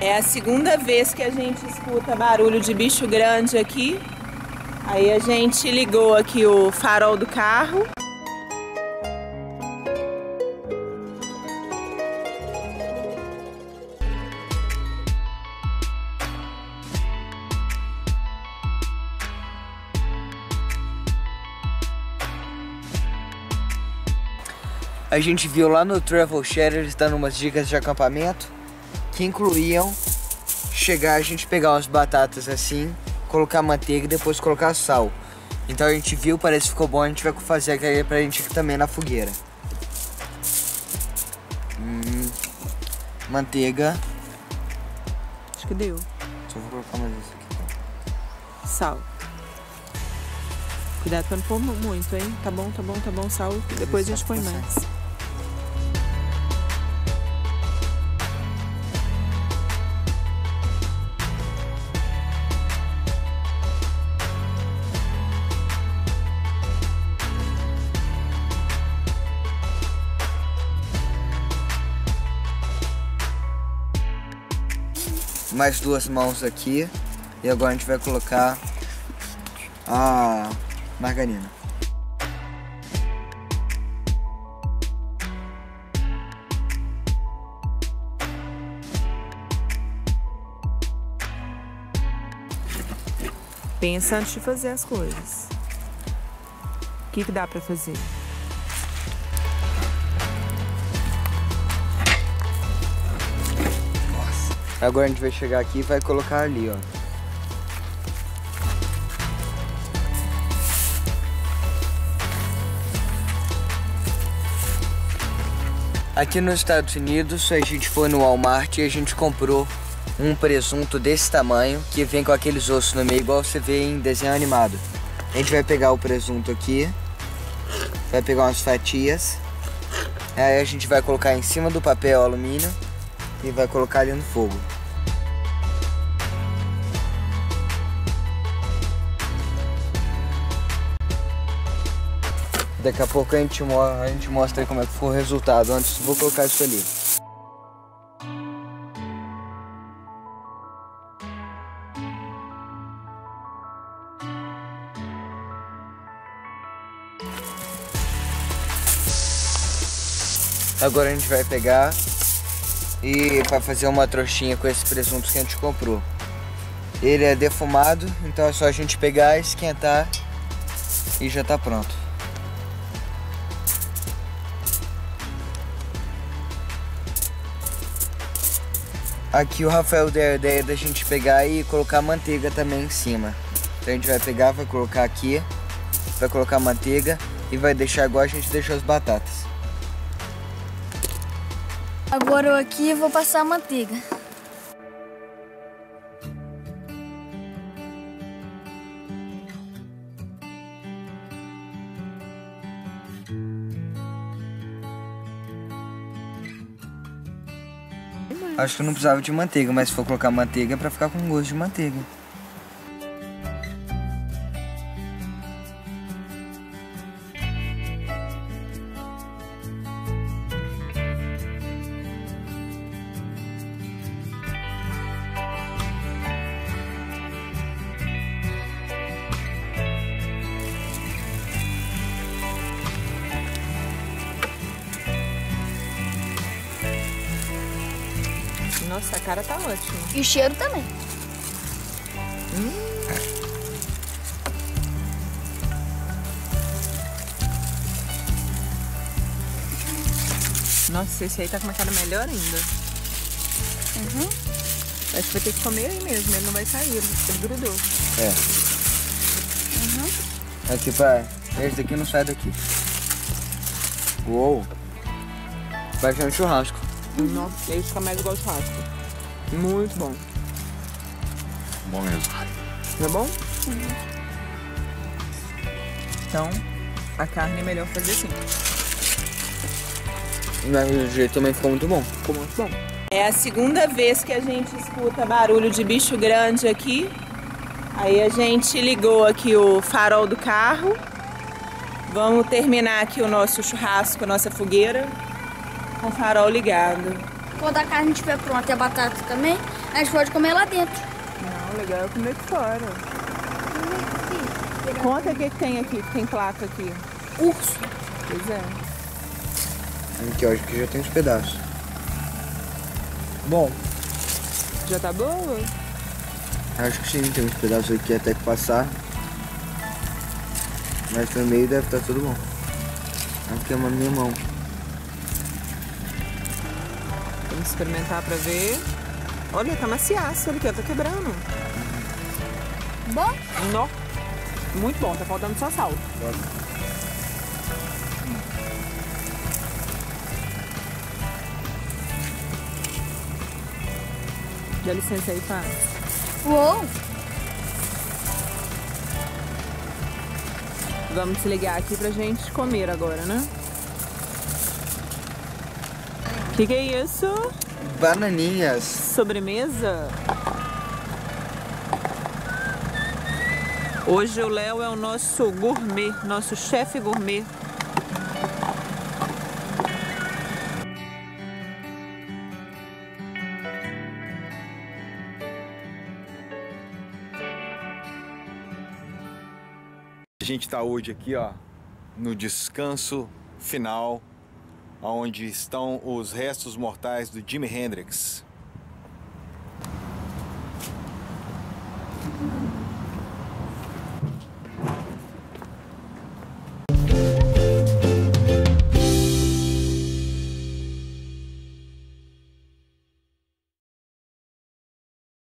É a segunda vez que a gente escuta barulho de bicho grande aqui. Aí a gente ligou aqui o farol do carro. A gente viu lá no Travel Share, eles dando umas dicas de acampamento que incluíam a gente pegar umas batatas assim, colocar manteiga e depois colocar sal. Então a gente viu, parece que ficou bom, a gente vai fazer aqui pra gente também na fogueira. Manteiga. Acho que deu. Só vou colocar mais isso aqui. Sal. Cuidado pra não pôr muito, hein? Tá bom, sal. Depois a gente põe mais. Mais 2 mãos aqui. E agora a gente vai colocar a margarina. Pensa antes de fazer as coisas. O que dá pra fazer? Agora a gente vai chegar aqui e vai colocar ali, ó. Aqui nos Estados Unidos, a gente foi no Walmart e a gente comprou um presunto desse tamanho, que vem com aqueles ossos no meio, igual você vê em desenho animado. A gente vai pegar o presunto aqui, vai pegar umas fatias, aí a gente vai colocar em cima do papel alumínio e vai colocar ali no fogo. Daqui a pouco a gente mostra aí como é que foi o resultado. Antes, vou colocar isso ali. Agora a gente vai pegar e vai fazer uma trouxinha com esses presuntos que a gente comprou. Ele é defumado, então é só a gente pegar, esquentar e já tá pronto. Aqui o Rafael deu a ideia da gente pegar e colocar manteiga também em cima. Então a gente vai pegar, vai colocar aqui, vai colocar manteiga e vai deixar igual a gente deixou as batatas. Agora eu aqui vou passar a manteiga. Acho que eu não precisava de manteiga, mas se for colocar manteiga é pra ficar com gosto de manteiga. Nossa, a cara tá ótima. E o cheiro também. Nossa, esse aí tá com uma cara melhor ainda. Mas você vai ter que comer aí mesmo, ele não vai sair, ele grudou. É. Aqui pra... Esse daqui não sai daqui. Uou! Vai ser um churrasco. Nossa, ele fica mais igual churrasco. Muito bom. Bom mesmo. Não é bom? Então, a carne é melhor fazer assim. Mas do jeito também ficou muito bom. Ficou muito bom. É a segunda vez que a gente escuta barulho de bicho grande aqui. Aí a gente ligou aqui o farol do carro. Vamos terminar aqui o nosso churrasco, a nossa fogueira, com o farol ligado. quando a carne estiver pronta e a batata também, a gente pode comer lá dentro. Não, legal é comer aqui fora. Conta o que tem aqui, que tem placa aqui. Urso. Pois é. Aqui, eu acho que já tem uns pedaços. Bom, Já tá boa? acho que sim, tem uns pedaços aqui até que passar. Mas no meio deve estar tudo bom. Aqui é uma minha mão. Vamos experimentar pra ver. Olha, tá maciaça, olha aqui, ó, tá quebrando. Bom? Nó. Muito bom, tá faltando só sal. Dá licença aí, pá. Uou! Vamos desligar aqui pra gente comer agora, né? Que é isso? Bananinhas. Sobremesa? Hoje o Léo é o nosso gourmet, nosso chefe gourmet. A gente está hoje aqui, ó, no descanso final, onde estão os restos mortais do Jimi Hendrix.